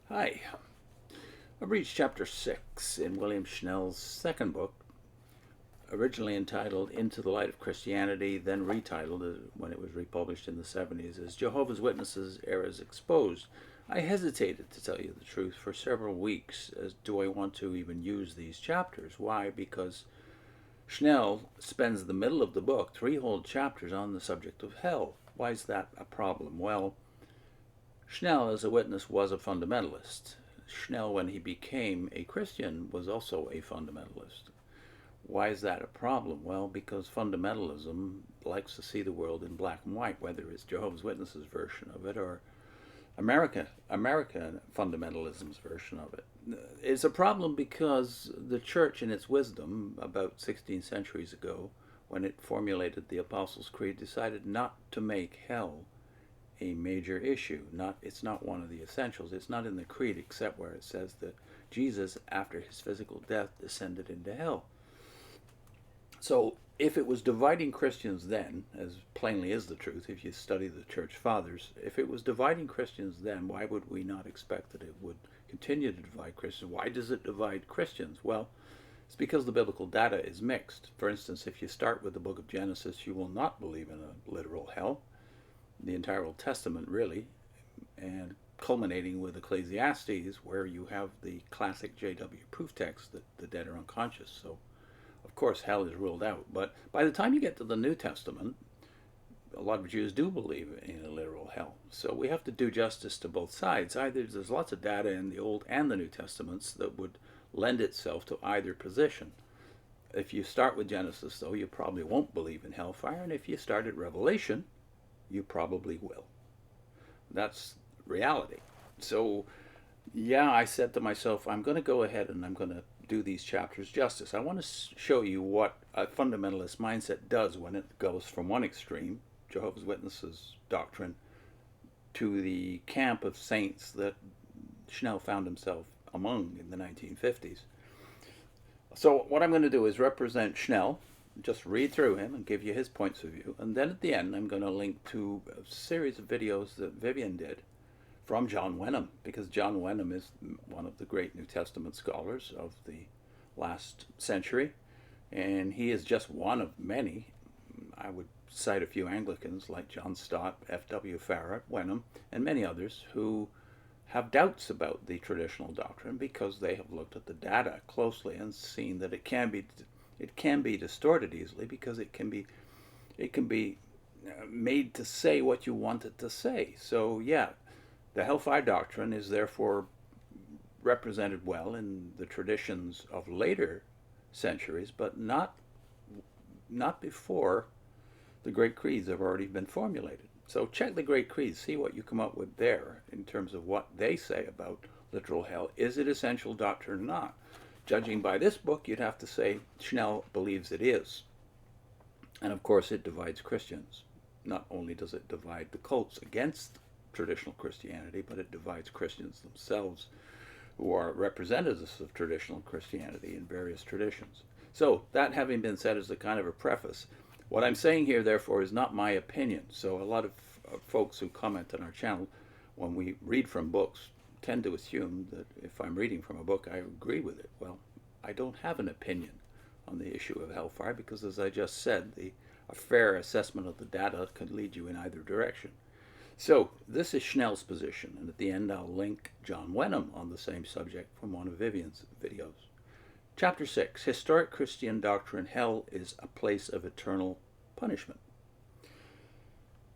Hi. I've reached chapter 6 in William Schnell's second book, originally entitled Into the Light of Christianity, then retitled, when it was republished in the 70s, as Jehovah's Witnesses Errors Exposed. I hesitated, to tell you the truth, for several weeks as do I want to even use these chapters. Why? Because Schnell spends the middle of the book, 3 whole chapters, on the subject of hell. Why is that a problem? Well, Schnell, as a witness, was a fundamentalist. Schnell, when he became a Christian, was also a fundamentalist. Why is that a problem? Well, because fundamentalism likes to see the world in black and white, whether it's Jehovah's Witnesses' version of it or American fundamentalism's version of it. It's a problem because the church, in its wisdom, about 16 centuries ago, when it formulated the Apostles' Creed, decided not to make hell a major issue. It's not one of the essentials. It's not in the creed except where it says that Jesus, after his physical death, descended into hell. So if it was dividing Christians then, as plainly is the truth if you study the church fathers, if it was dividing Christians then, why would we not expect that it would continue to divide Christians? Why does it divide Christians? Well, it's because the biblical data is mixed. For instance, if you start with the book of Genesis, you will not believe in a literal hell. The entire Old Testament, really, and culminating with Ecclesiastes, where you have the classic JW proof text that the dead are unconscious. So, of course, hell is ruled out. But by the time you get to the New Testament, a lot of Jews do believe in a literal hell. So we have to do justice to both sides. Either there's lots of data in the Old and the New Testaments that would lend itself to either position. If you start with Genesis, though, you probably won't believe in hellfire. And if you start at Revelation, you probably will. That's reality. So, yeah, I said to myself, I'm going to go ahead and I'm going to do these chapters justice. I want to show you what a fundamentalist mindset does when it goes from one extreme, Jehovah's Witnesses doctrine, to the camp of saints that Schnell found himself among in the 1950s. So what I'm going to do is represent Schnell, just read through him and give you his points of view. And then at the end, I'm going to link to a series of videos that Vivian did from John Wenham, because John Wenham is one of the great New Testament scholars of the last century. And he is just one of many. I would cite a few Anglicans like John Stott, F.W. Farrar, Wenham, and many others who have doubts about the traditional doctrine because they have looked at the data closely and seen that it can be distorted easily because it can be made to say what you want it to say. So yeah, the hellfire doctrine is therefore represented well in the traditions of later centuries, but not before the great creeds have already been formulated. So check the great creeds, see what you come up with there in terms of what they say about literal hell. Is it essential doctrine or not? Judging by this book, you'd have to say Schnell believes it is. And of course, it divides Christians. Not only does it divide the cults against traditional Christianity, but it divides Christians themselves, who are representatives of traditional Christianity in various traditions. So, that having been said as a kind of a preface, what I'm saying here, therefore, is not my opinion. So a lot of folks who comment on our channel, when we read from books, tend to assume that if I'm reading from a book, I agree with it. Well, I don't have an opinion on the issue of hellfire because, as I just said, a fair assessment of the data could lead you in either direction. So this is Schnell's position, and at the end I'll link John Wenham on the same subject from one of Vivian's videos. Chapter 6, Historic Christian Doctrine, Hell is a Place of Eternal Punishment.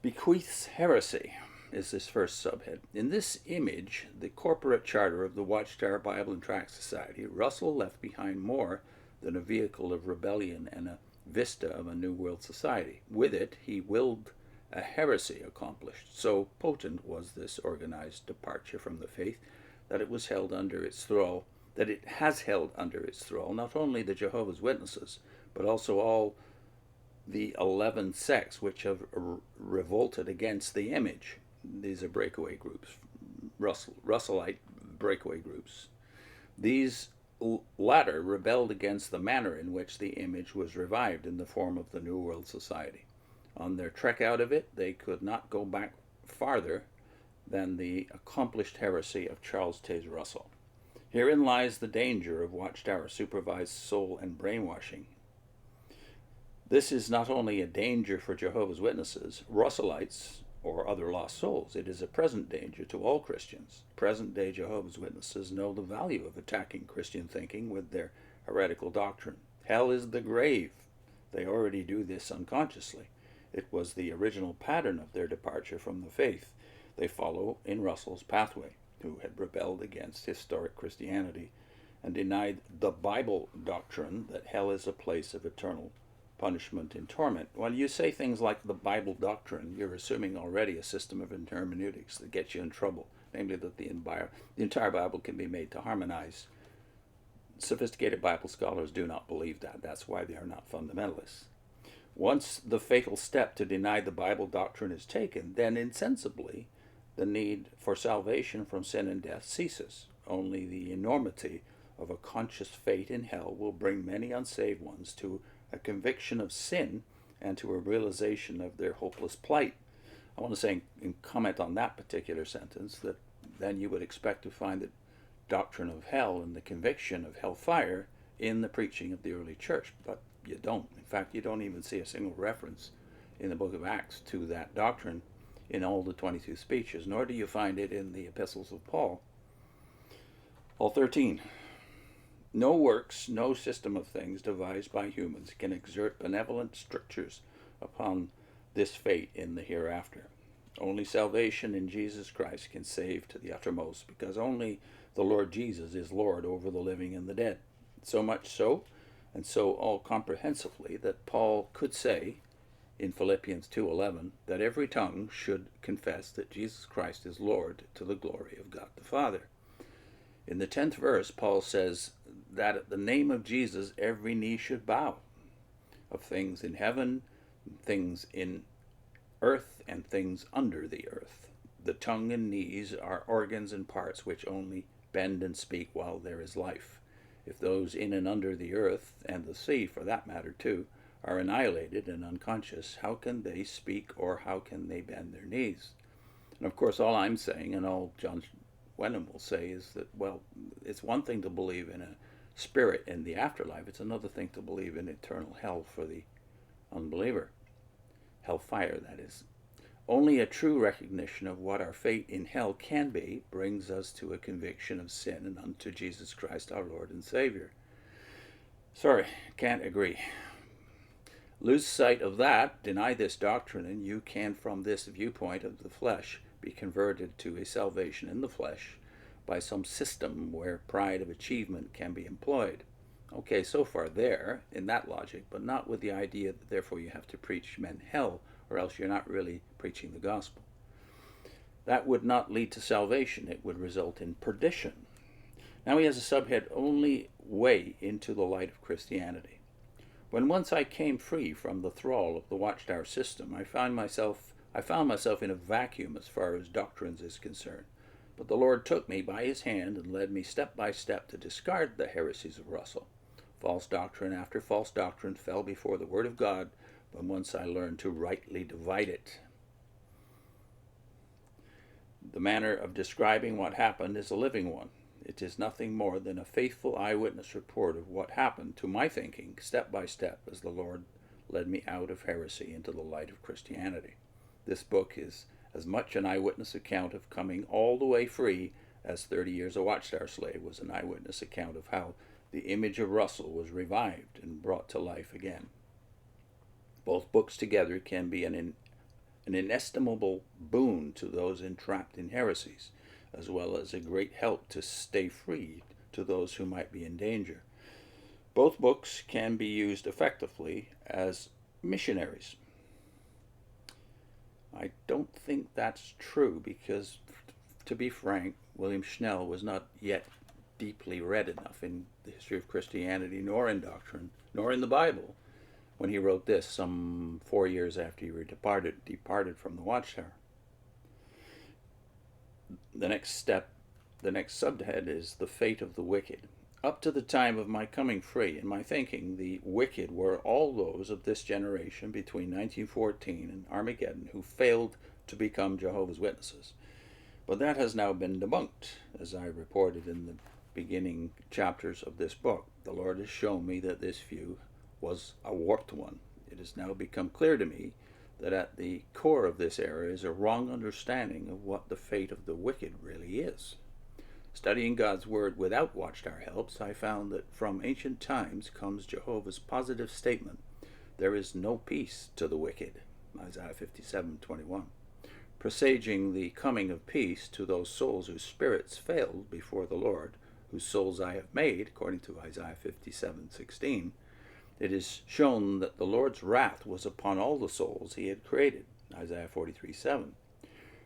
Bequeaths Heresy is this first subhead. In this image, the corporate charter of the Watchtower Bible and Tract Society, Russell left behind more than a vehicle of rebellion and a vista of a New World Society. With it, he willed a heresy accomplished. So potent was this organized departure from the faith that it was held under its thrall, that it has held under its thrall not only the Jehovah's Witnesses, but also all the 11 sects which have revolted against the image. These are breakaway groups, Russelite breakaway groups. These latter rebelled against the manner in which the image was revived in the form of the New World Society. On their trek out of it, they could not go back farther than the accomplished heresy of Charles Taze Russell. Herein lies the danger of Watchtower supervised soul and brainwashing. This is not only a danger for Jehovah's Witnesses, Russellites, or other lost souls. It is a present danger to all Christians. Present-day Jehovah's Witnesses know the value of attacking Christian thinking with their heretical doctrine. Hell is the grave. They already do this unconsciously. It was the original pattern of their departure from the faith. They follow in Russell's pathway, who had rebelled against historic Christianity and denied the Bible doctrine that hell is a place of eternal punishment and torment. When you say things like the Bible doctrine, you're assuming already a system of hermeneutics that gets you in trouble, namely that the entire Bible can be made to harmonize. Sophisticated Bible scholars do not believe that. That's why they are not fundamentalists. Once the fatal step to deny the Bible doctrine is taken, then insensibly the need for salvation from sin and death ceases. Only the enormity of a conscious fate in hell will bring many unsaved ones to a conviction of sin and to a realization of their hopeless plight. I want to say and comment on that particular sentence that then you would expect to find the doctrine of hell and the conviction of hellfire in the preaching of the early church, but you don't. In fact, you don't even see a single reference in the book of Acts to that doctrine in all the 22 speeches, nor do you find it in the epistles of Paul. All 13. No works, no system of things devised by humans can exert benevolent strictures upon this fate in the hereafter. Only salvation in Jesus Christ can save to the uttermost, because only the Lord Jesus is Lord over the living and the dead. So much so, and so all comprehensively, that Paul could say in Philippians 2:11 that every tongue should confess that Jesus Christ is Lord to the glory of God the Father. In the 10th verse, Paul says that at the name of Jesus every knee should bow, of things in heaven, things in earth, and things under the earth. The tongue and knees are organs and parts which only bend and speak while there is life. If those in and under the earth, and the sea for that matter too, are annihilated and unconscious, how can they speak or how can they bend their knees? And of course all I'm saying, and all John Wenham will say, is that, well, it's one thing to believe in a spirit in the afterlife, it's another thing to believe in eternal hell for the unbeliever. Hellfire, that is. Only a true recognition of what our fate in hell can be brings us to a conviction of sin and unto Jesus Christ our Lord and Savior. Sorry, can't agree. Lose sight of that, deny this doctrine, and you can, from this viewpoint of the flesh, be converted to a salvation in the flesh by some system where pride of achievement can be employed. Okay, so far there, in that logic, but not with the idea that therefore you have to preach men hell, or else you're not really preaching the gospel. That would not lead to salvation, it would result in perdition. Now he has a subhead, Only Way into the Light of Christianity. When once I came free from the thrall of the Watchtower system, I found myself in a vacuum as far as doctrines is concerned. But the Lord took me by his hand and led me step by step to discard the heresies of Russell. False doctrine after false doctrine fell before the Word of God, but once I learned to rightly divide it. The manner of describing what happened is a living one. It is nothing more than a faithful eyewitness report of what happened to my thinking, step by step, as the Lord led me out of heresy into the light of Christianity. This book is as much an eyewitness account of coming all the way free as 30 Years a Watchtower Slave was an eyewitness account of how the image of Russell was revived and brought to life again. Both books together can be an inestimable boon to those entrapped in heresies, as well as a great help to stay free to those who might be in danger. Both books can be used effectively as missionaries. I don't think that's true because, to be frank, William Schnell was not yet deeply read enough in the history of Christianity, nor in doctrine, nor in the Bible, when he wrote this some 4 years after he departed from the Watchtower. The next subhead is The Fate of the Wicked. Up to the time of my coming free, in my thinking, the wicked were all those of this generation between 1914 and Armageddon who failed to become Jehovah's Witnesses. But that has now been debunked, as I reported in the beginning chapters of this book. The Lord has shown me that this view was a warped one. It has now become clear to me that at the core of this error is a wrong understanding of what the fate of the wicked really is. Studying God's Word without Watchtower helps, I found that from ancient times comes Jehovah's positive statement, "There is no peace to the wicked," Isaiah 57:21, presaging the coming of peace to those souls whose spirits failed before the Lord, whose souls I have made, according to Isaiah 57:16. It is shown that the Lord's wrath was upon all the souls he had created, Isaiah 43:7.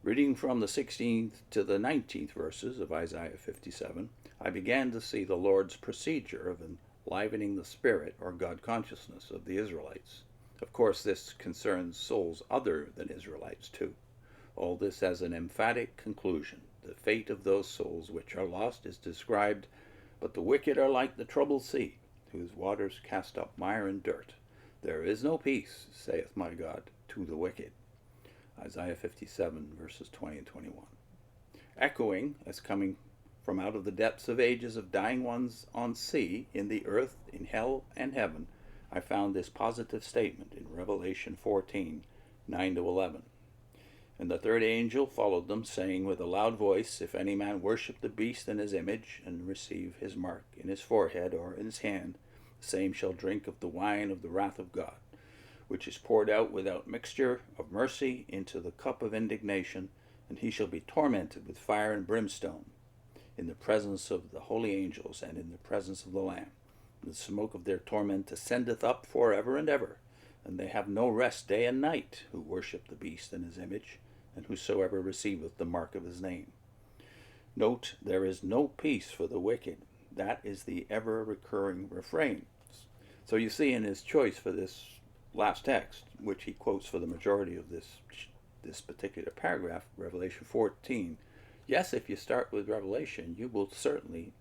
Reading from the 16th to the 19th verses of Isaiah 57, I began to see the Lord's procedure of enlivening the spirit or God consciousness of the Israelites. Of course, this concerns souls other than Israelites too. All this as an emphatic conclusion. The fate of those souls which are lost is described, but the wicked are like the troubled sea, whose waters cast up mire and dirt. There is no peace, saith my God, to the wicked. Isaiah 57, verses 20 and 21. Echoing, as coming from out of the depths of ages of dying ones on sea, in the earth, in hell, and heaven, I found this positive statement in Revelation 14, 9 to 11. And the third angel followed them, saying with a loud voice, If any man worship the beast in his image, and receive his mark in his forehead or in his hand, the same shall drink of the wine of the wrath of God, which is poured out without mixture of mercy into the cup of indignation, and he shall be tormented with fire and brimstone, in the presence of the holy angels, and in the presence of the Lamb. The smoke of their torment ascendeth up for ever and ever, and they have no rest day and night, who worship the beast in his image, and whosoever receiveth the mark of his name. Note, there is no peace for the wicked. That is the ever-recurring refrain. So you see in his choice for this last text, which he quotes for the majority of this particular paragraph, Revelation 14, yes, if you start with Revelation, you will certainly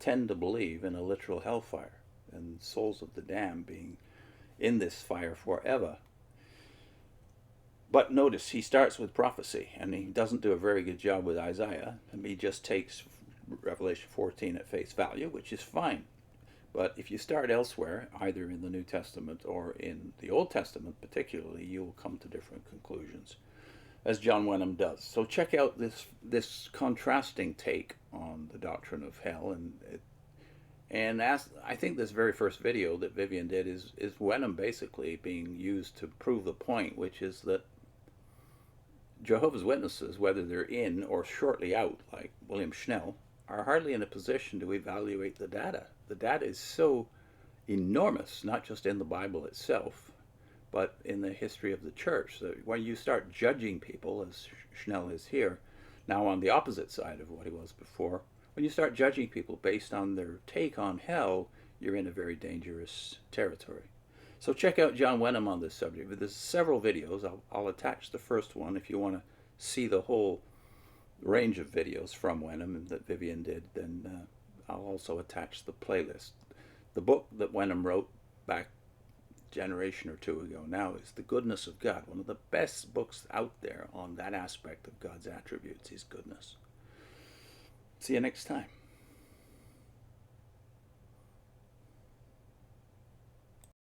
tend to believe in a literal hellfire and souls of the damned being in this fire forever. But notice, he starts with prophecy, and he doesn't do a very good job with Isaiah, and he just takes Revelation 14 at face value, which is fine. But if you start elsewhere, either in the New Testament or in the Old Testament particularly, you will come to different conclusions, as John Wenham does. So check out this contrasting take on the doctrine of hell, and I think this very first video that Vivian did is Wenham basically being used to prove the point, which is that Jehovah's Witnesses, whether they're in or shortly out, like William Schnell, are hardly in a position to evaluate the data. The data is so enormous, not just in the Bible itself, but in the history of the church. So when you start judging people, as Schnell is here, now on the opposite side of what he was before, when you start judging people based on their take on hell, you're in a very dangerous territory. So check out John Wenham on this subject. There's several videos. I'll attach the first one if you want to see the whole range of videos from Wenham that Vivian did. Then I'll also attach the playlist. The book that Wenham wrote back a generation or two ago now is The Goodness of God, one of the best books out there on that aspect of God's attributes, his goodness. See you next time.